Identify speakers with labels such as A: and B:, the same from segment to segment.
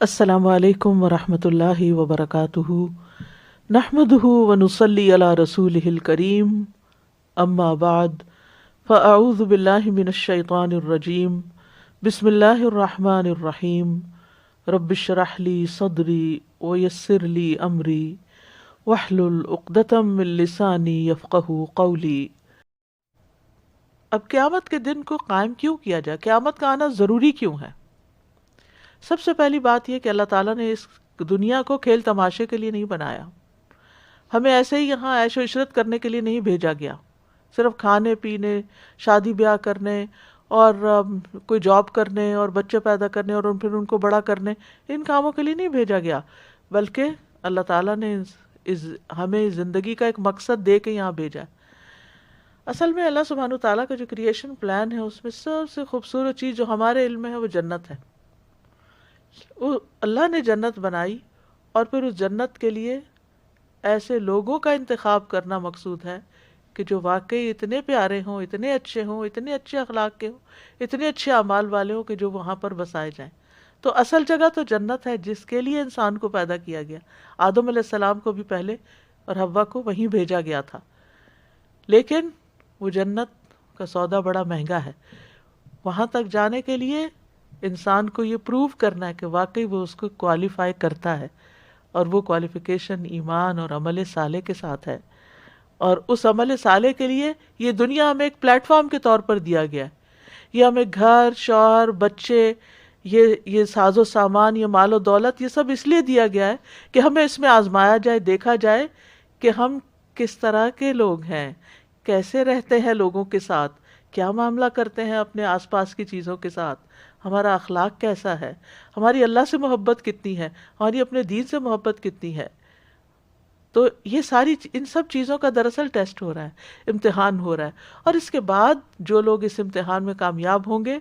A: السلام علیکم ورحمۃ اللہ وبرکاتہ، نحمدہ ونصلی علی رسولہ الکریم، اما بعد فاعوذ باللہ من الشیطان الرجیم، بسم اللہ الرحمن الرحیم، رب اشرح لی صدری ویسر لی امری واحلل عقدۃ من لسانی یفقہوا قولی۔ اب قیامت کے دن کو قائم کیوں کیا جائے؟ قیامت کا آنا ضروری کیوں ہے؟ سب سے پہلی بات یہ کہ اللہ تعالیٰ نے اس دنیا کو کھیل تماشے کے لیے نہیں بنایا، ہمیں ایسے ہی یہاں عیش و عشرت کرنے کے لیے نہیں بھیجا گیا، صرف کھانے پینے، شادی بیاہ کرنے اور کوئی جاب کرنے اور بچے پیدا کرنے اور پھر ان کو بڑا کرنے، ان کاموں کے لیے نہیں بھیجا گیا، بلکہ اللہ تعالیٰ نے ہمیں زندگی کا ایک مقصد دے کے یہاں بھیجا۔ اصل میں اللہ سبحانہ و تعالیٰ کا جو کریشن پلان ہے اس میں سب سے خوبصورت چیز جو ہمارے علم میں ہے وہ جنت ہے۔ اللہ نے جنت بنائی اور پھر اس جنت کے لیے ایسے لوگوں کا انتخاب کرنا مقصود ہے کہ جو واقعی اتنے پیارے ہوں، اتنے اچھے ہوں، اتنے اچھے اخلاق کے ہوں، اتنے اچھے اعمال والے ہوں کہ جو وہاں پر بسائے جائیں۔ تو اصل جگہ تو جنت ہے جس کے لیے انسان کو پیدا کیا گیا۔ آدم علیہ السلام کو بھی پہلے اور حوا کو وہیں بھیجا گیا تھا، لیکن وہ جنت کا سودا بڑا مہنگا ہے۔ وہاں تک جانے کے لیے انسان کو یہ پروو کرنا ہے کہ واقعی وہ اس کو کوالیفائی کرتا ہے، اور وہ کوالیفیکیشن ایمان اور عمل صالح کے ساتھ ہے۔ اور اس عمل صالح کے لیے یہ دنیا ہمیں ایک پلیٹ فارم کے طور پر دیا گیا ہے۔ یہ ہمیں گھر، شوہر، بچے، یہ ساز و سامان، یہ مال و دولت، یہ سب اس لیے دیا گیا ہے کہ ہمیں اس میں آزمایا جائے، دیکھا جائے کہ ہم کس طرح کے لوگ ہیں، کیسے رہتے ہیں لوگوں کے ساتھ، کیا معاملہ کرتے ہیں اپنے آس پاس کی چیزوں کے ساتھ، ہمارا اخلاق کیسا ہے، ہماری اللہ سے محبت کتنی ہے، ہماری اپنے دین سے محبت کتنی ہے۔ تو یہ ان سب چیزوں کا دراصل ٹیسٹ ہو رہا ہے، امتحان ہو رہا ہے، اور اس کے بعد جو لوگ اس امتحان میں کامیاب ہوں گے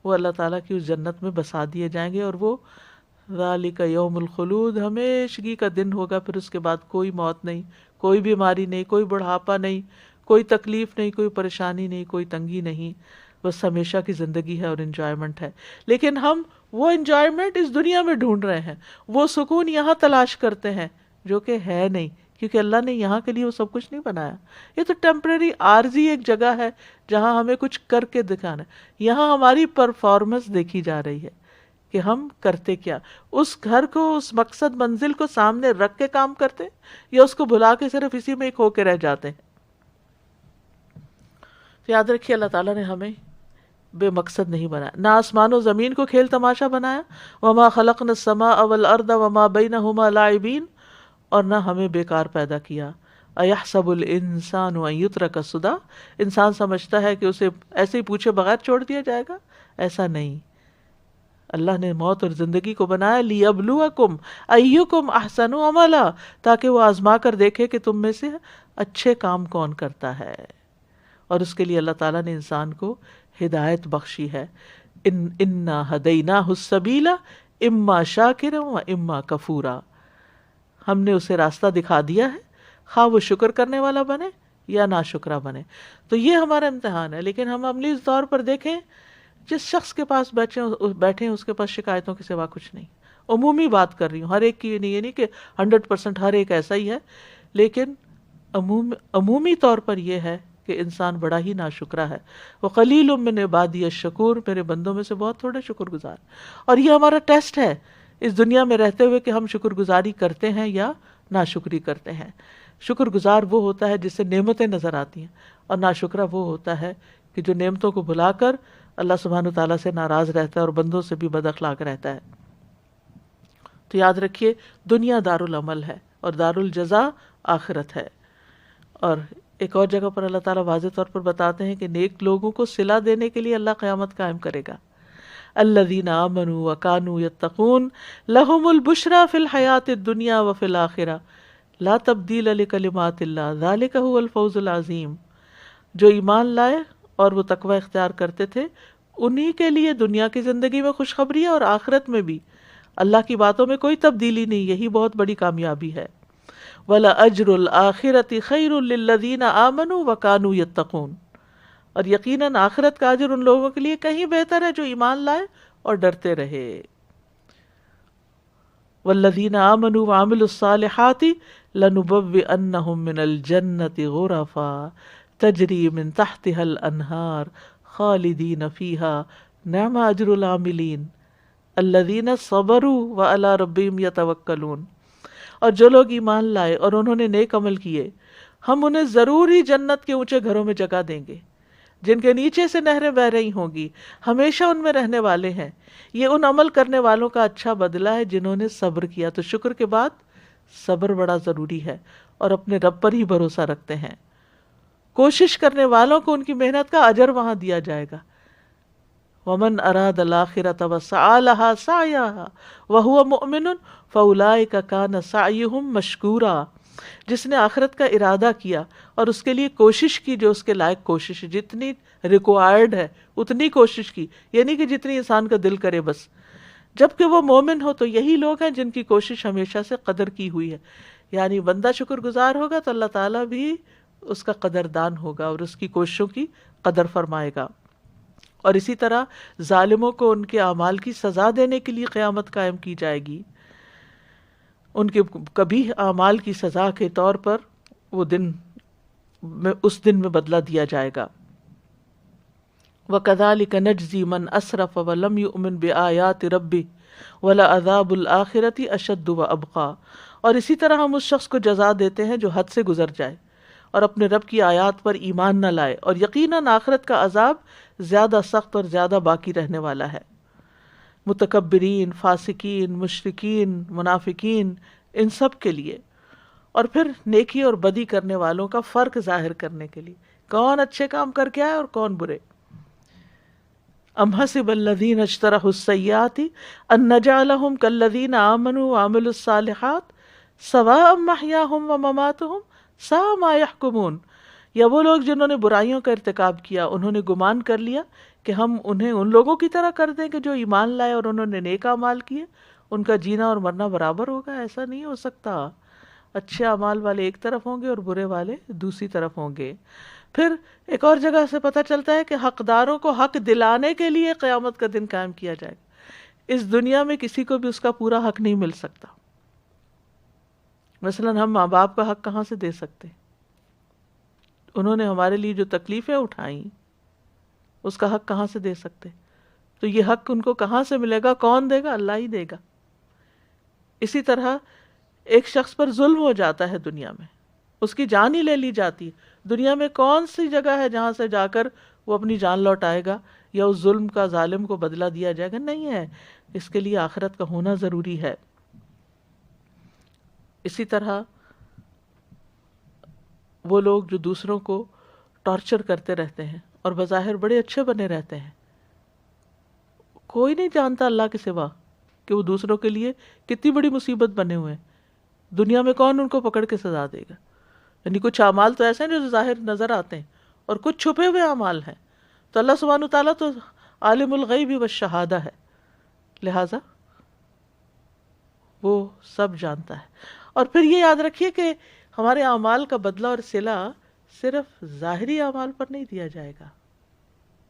A: وہ اللہ تعالیٰ کی اس جنت میں بسا دیے جائیں گے، اور وہ ذالک یوم الخلود، ہمیشگی کا دن ہوگا۔ پھر اس کے بعد کوئی موت نہیں، کوئی بیماری نہیں، کوئی بڑھاپا نہیں، کوئی تکلیف نہیں، کوئی پریشانی نہیں، کوئی تنگی نہیں، بس ہمیشہ کی زندگی ہے اور انجوائمنٹ ہے۔ لیکن ہم وہ انجوائمنٹ اس دنیا میں ڈھونڈ رہے ہیں، وہ سکون یہاں تلاش کرتے ہیں جو کہ ہے نہیں، کیونکہ اللہ نے یہاں کے لیے وہ سب کچھ نہیں بنایا۔ یہ تو ٹیمپرری عارضی ایک جگہ ہے جہاں ہمیں کچھ کر کے دکھانا ہے۔ یہاں ہماری پرفارمنس دیکھی جا رہی ہے کہ ہم کرتے کیا، اس گھر کو، اس مقصد منزل کو سامنے رکھ کے کام کرتے یا اس کو بھلا کے صرف اسی میں ایک ہو کے رہ جاتے ہیں۔ تو یاد رکھیے اللہ تعالیٰ نے ہمیں بے مقصد نہیں بنایا، نہ آسمان و زمین کو کھیل تماشا بنایا، وما خلقنا السماء والارض وما بینہما لاعبین، اور نہ ہمیں بیکار پیدا کیا۔ ایحسب الانسان ان یترک سدی، انسان سمجھتا ہے کہ اسے ایسے ہی پوچھے بغیر چھوڑ دیا جائے گا؟ ایسا نہیں، اللہ نے موت اور زندگی کو بنایا لیبلوکم ایکم احسن عملا، تاکہ وہ آزما کر دیکھے کہ تم میں سے اچھے کام کون کرتا ہے۔ اور اس کے لیے اللہ تعالیٰ نے انسان کو ہدایت بخشی ہے۔ انا ہدیناہ السبیل اما شاکرا و اما کفورا، ہم نے اسے راستہ دکھا دیا ہے، خواہ وہ شکر کرنے والا بنے یا ناشکرا بنے۔ تو یہ ہمارا امتحان ہے۔ لیکن ہم عملی طور پر دیکھیں، جس شخص کے پاس بیٹھے ہیں اس کے پاس شکایتوں کے سوا کچھ نہیں۔ عمومی بات کر رہی ہوں، ہر ایک کی یہ نہیں کہ 100% ہر ایک ایسا ہی ہے، لیکن عمومی طور پر یہ ہے کہ انسان بڑا ہی ناشکرا ہے۔ وقلیل من عبادی الشکور، میرے بندوں میں سے بہت تھوڑے شکر گزار۔ اور یہ ہمارا ٹیسٹ ہے اس دنیا میں رہتے ہوئے کہ ہم شکر گزاری کرتے ہیں یا ناشکری کرتے ہیں۔ شکر گزار وہ ہوتا ہے جس سے نعمتیں نظر آتی ہیں، اور ناشکرا وہ ہوتا ہے کہ جو نعمتوں کو بھلا کر اللہ سبحانہ وتعالیٰ سے ناراض رہتا ہے اور بندوں سے بھی بد اخلاق رہتا ہے۔ تو یاد رکھیے، دنیا دارالعمل ہے اور دارالجزا آخرت ہے۔ اور ایک اور جگہ پر اللہ تعالیٰ واضح طور پر بتاتے ہیں کہ نیک لوگوں کو صلہ دینے کے لیے اللہ قیامت قائم کرے گا۔ الذین آمنوا وکانوا یتقون لہم البشریٰ فی الحیاۃ الدنیا وفی الآخرہ لا تبدیل لکلمات اللہ ذلک هو الفوز العظیم، جو ایمان لائے اور وہ تقوی اختیار کرتے تھے، انہی کے لیے دنیا کی زندگی میں خوشخبری ہے اور آخرت میں بھی۔ اللہ کی باتوں میں کوئی تبدیلی نہیں، یہی بہت بڑی کامیابی ہے۔ وَلَأَجْرُ الْآخِرَةِ خَيْرٌ لِّلَّذِينَ آمَنُوا وَكَانُوا يَتَّقُونَ، اور یقیناً آخرت کا اجر ان لوگوں کے لیے کہیں بہتر ہے جو ایمان لائے اور ڈرتے رہے۔ والذین آمنوا وعملوا الصالحات لنبوئنہم من الجنۃ غرفا تجری من تحتها الانہار خالدین فیہا نعم اجر العاملین الذین صبروا وعلی ربہم یتوکلون. اور جو لوگ ایمان لائے اور انہوں نے نیک عمل کیے ہم انہیں ضرور ہی جنت کے اونچے گھروں میں جگہ دیں گے جن کے نیچے سے نہریں بہہ رہی ہوں گی، ہمیشہ ان میں رہنے والے ہیں. یہ ان عمل کرنے والوں کا اچھا بدلہ ہے جنہوں نے صبر کیا. تو شکر کے بعد صبر بڑا ضروری ہے اور اپنے رب پر ہی بھروسہ رکھتے ہیں. کوشش کرنے والوں کو ان کی محنت کا اجر وہاں دیا جائے گا. ومن اراد الآخرۃ وسعى لها سعيها وهو مؤمن فاولئک کان سعیہم مشکورا. جس نے آخرت کا ارادہ کیا اور اس کے لیے کوشش کی جو اس کے لائق کوشش ہے، جتنی ریکوائرڈ ہے اتنی کوشش کی، یعنی کہ جتنی انسان کا دل کرے بس، جبکہ وہ مومن ہو، تو یہی لوگ ہیں جن کی کوشش ہمیشہ سے قدر کی ہوئی ہے. یعنی بندہ شکر گزار ہوگا تو اللہ تعالیٰ بھی اس کا قدردان ہوگا اور اس کی کوششوں کی قدر فرمائے گا. اور اسی طرح ظالموں کو ان کے اعمال کی سزا دینے کے لیے قیامت قائم کی جائے گی. ان کے کبھی اعمال کی سزا کے طور پر وہ دن میں اس دن میں بدلہ دیا جائے گا. وَكَذَلِكَ نَجْزِي مَنْ أَسْرَفَ وَلَمْ يُؤْمِنْ بِآيَاتِ رَبِّهِ وَلَعَذَابُ الْآخِرَةِ أَشَدُّ وَأَبْقَىٰ. اور اسی طرح ہم اس شخص کو جزا دیتے ہیں جو حد سے گزر جائے اور اپنے رب کی آیات پر ایمان نہ لائے، اور یقیناً آخرت کا عذاب زیادہ سخت اور زیادہ باقی رہنے والا ہے. متکبرین، فاسقین، مشرکین، منافقین، ان سب کے لیے. اور پھر نیکی اور بدی کرنے والوں کا فرق ظاہر کرنے کے لیے کون اچھے کام کر کے آئے اور کون برے. ام حسب الذین اجترحوا السیئات ان نجعلہم کالذین آمنوا وعملوا الصالحات سواء محیاہم ومماتہم ساء ما یحکمون. یا وہ لوگ جنہوں نے برائیوں کا ارتکاب کیا انہوں نے گمان کر لیا کہ ہم انہیں ان لوگوں کی طرح کر دیں کہ جو ایمان لائے اور انہوں نے نیک اعمال کیے، ان کا جینا اور مرنا برابر ہوگا. ایسا نہیں ہو سکتا. اچھے اعمال والے ایک طرف ہوں گے اور برے والے دوسری طرف ہوں گے. پھر ایک اور جگہ سے پتہ چلتا ہے کہ حقداروں کو حق دلانے کے لیے قیامت کا دن قائم کیا جائے گا. اس دنیا میں کسی کو بھی اس کا پورا حق نہیں مل سکتا. مثلا ہم ماں باپ کا حق کہاں سے دے سکتے؟ انہوں نے ہمارے لیے جو تکلیفیں اٹھائیں اس کا حق کہاں سے دے سکتے؟ تو یہ حق ان کو کہاں سے ملے گا؟ کون دے گا؟ اللہ ہی دے گا. اسی طرح ایک شخص پر ظلم ہو جاتا ہے دنیا میں، اس کی جان ہی لے لی جاتی. دنیا میں کون سی جگہ ہے جہاں سے جا کر وہ اپنی جان لوٹائے گا یا اس ظلم کا ظالم کو بدلہ دیا جائے گا؟ نہیں ہے. اس کے لیے آخرت کا ہونا ضروری ہے. اسی طرح وہ لوگ جو دوسروں کو ٹارچر کرتے رہتے ہیں اور بظاہر بڑے اچھے بنے رہتے ہیں، کوئی نہیں جانتا اللہ کے سوا کہ وہ دوسروں کے لیے کتنی بڑی مصیبت بنے ہوئے ہیں. دنیا میں کون ان کو پکڑ کے سزا دے گا؟ یعنی کچھ اعمال تو ایسے ہیں جو ظاہر نظر آتے ہیں اور کچھ چھپے ہوئے اعمال ہیں. تو اللہ سبحانہ تعالیٰ تو عالم الغیب والشہادہ ہے، لہٰذا وہ سب جانتا ہے. اور پھر یہ یاد رکھیے کہ ہمارے اعمال کا بدلہ اور صلہ صرف ظاہری اعمال پر نہیں دیا جائے گا،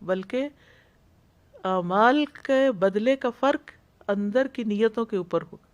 A: بلکہ اعمال کے بدلے کا فرق اندر کی نیتوں کے اوپر ہوگا.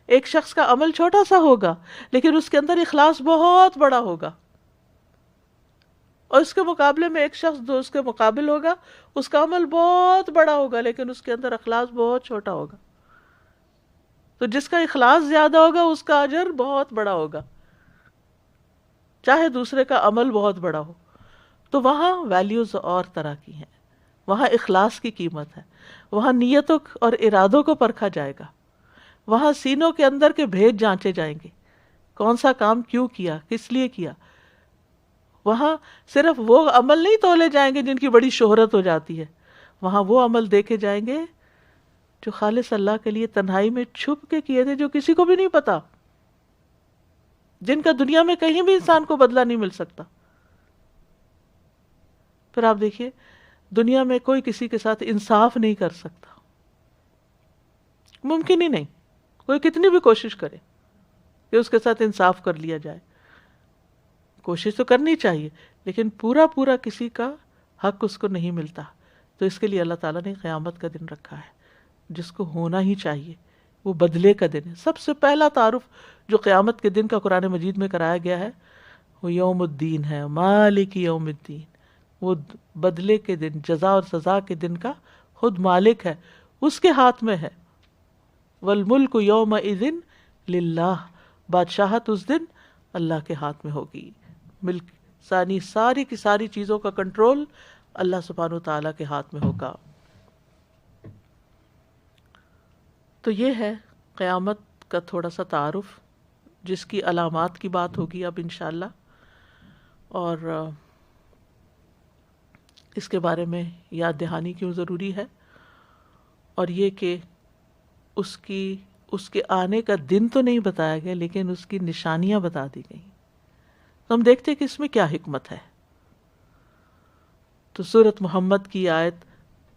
A: ایک شخص کا عمل چھوٹا سا ہوگا لیکن اس کے اندر اخلاص بہت بڑا ہوگا، اور اس کے مقابلے میں ایک شخص جو اس کے مقابل ہوگا اس کا عمل بہت بڑا ہوگا لیکن اس کے اندر اخلاص بہت چھوٹا ہوگا. تو جس کا اخلاص زیادہ ہوگا اس کا اجر بہت بڑا ہوگا، چاہے دوسرے کا عمل بہت بڑا ہو. تو وہاں ویلیوز اور طرح کی ہیں، وہاں اخلاص کی قیمت ہے، وہاں نیتوں اور ارادوں کو پرکھا جائے گا، وہاں سینوں کے اندر کے بھید جانچے جائیں گے، کون سا کام کیوں کیا، کس لیے کیا. وہاں صرف وہ عمل نہیں تولے جائیں گے جن کی بڑی شہرت ہو جاتی ہے، وہاں وہ عمل دیکھے جائیں گے جو خالص اللہ کے لیے تنہائی میں چھپ کے کیے تھے، جو کسی کو بھی نہیں پتا، جن کا دنیا میں کہیں بھی انسان کو بدلہ نہیں مل سکتا. پھر آپ دیکھیے دنیا میں کوئی کسی کے ساتھ انصاف نہیں کر سکتا، ممکن ہی نہیں. کوئی کتنی بھی کوشش کرے کہ اس کے ساتھ انصاف کر لیا جائے، کوشش تو کرنی چاہیے لیکن پورا کسی کا حق اس کو نہیں ملتا. تو اس کے لیے اللہ تعالیٰ نے قیامت کا دن رکھا ہے جس کو ہونا ہی چاہیے وہ بدلے کا دن ہے. سب سے پہلا تعارف جو قیامت کے دن کا قرآن مجید میں کرایا گیا ہے وہ یوم الدین ہے، مالک یوم الدین. وہ بدلے کے دن، جزا اور سزا کے دن کا خود مالک ہے، اس کے ہاتھ میں ہے. والملک یومئذ للہ، بادشاہت اس دن اللہ کے ہاتھ میں ہوگی. ملک ساری کی ساری چیزوں کا کنٹرول اللہ سبحانہ وتعالیٰ کے ہاتھ میں ہوگا. تو یہ ہے قیامت کا تھوڑا سا تعارف، جس کی علامات کی بات ہوگی اب انشاءاللہ، اور اس کے بارے میں یاد دہانی کیوں ضروری ہے، اور یہ کہ اس کے آنے کا دن تو نہیں بتایا گیا لیکن اس کی نشانیاں بتا دی گئیں. تو ہم دیکھتے ہیں کہ اس میں کیا حکمت ہے. تو سورۃ محمد کی آیت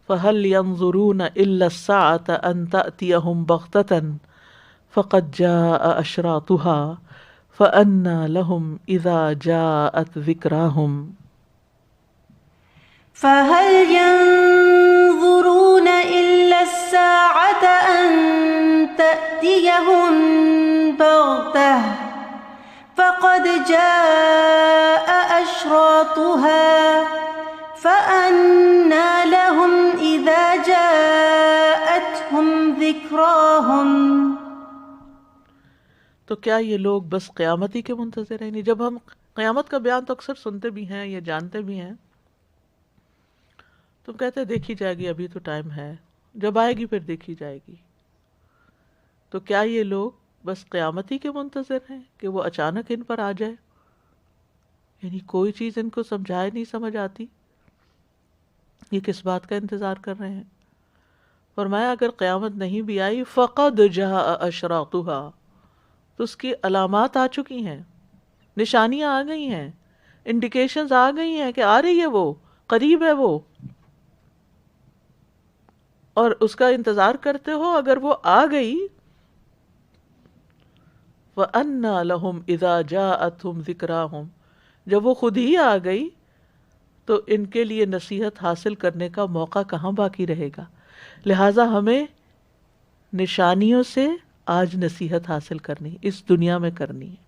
A: فَهَلْ يَنظُرُونَ إِلَّا السَّاعَةَ أَن تَأْتِيَهُمْ بَغْتَةً فَقَدْ جَاءَ أَشْرَاطُهَا فَأَنَّى لَهُمْ إِذَا جَاءَتْ ذِكْرَاهُمْ.
B: فَهَلْ يَنظُرُونَ إِلَّا السَّاعَةَ أَن تَأْتِيَهُمْ بَغْتَةً فَقَدْ جَاءَ أَشْرَاطُهَا فَأَنَّى لَهُمْ إِذَا جَاءَتْهُمْ ذِكْرَاهُمْ.
A: تو کیا یہ لوگ بس قیامت ہی کے منتظر ہیں؟ جب ہم قیامت کا بیان تو اکثر سنتے بھی ہیں یا جانتے بھی ہیں، تو کہتے ہیں دیکھی جائے گی، ابھی تو ٹائم ہے، جب آئے گی پھر دیکھی جائے گی. تو کیا یہ لوگ بس قیامت ہی کے منتظر ہیں کہ وہ اچانک ان پر آ جائے؟ یعنی کوئی چیز ان کو سمجھائے نہیں سمجھ آتی، یہ کس بات کا انتظار کر رہے ہیں؟ فرمایا اگر قیامت نہیں بھی آئی فقد جاء اشراطها، تو اس کی علامات آ چکی ہیں، نشانیاں آ گئی ہیں، انڈیکیشنز آ گئی ہیں کہ آ رہی ہے، وہ قریب ہے وہ، اور اس کا انتظار کرتے ہو. اگر وہ آ گئی وَأَنَّى لَهُمْ إِذَا جَاءَتْهُمْ ذِكْرَاهُمْ، جب وہ خود ہی آ گئی تو ان کے لیے نصیحت حاصل کرنے کا موقع کہاں باقی رہے گا. لہٰذا ہمیں نشانیوں سے آج نصیحت حاصل کرنی، اس دنیا میں کرنی ہے.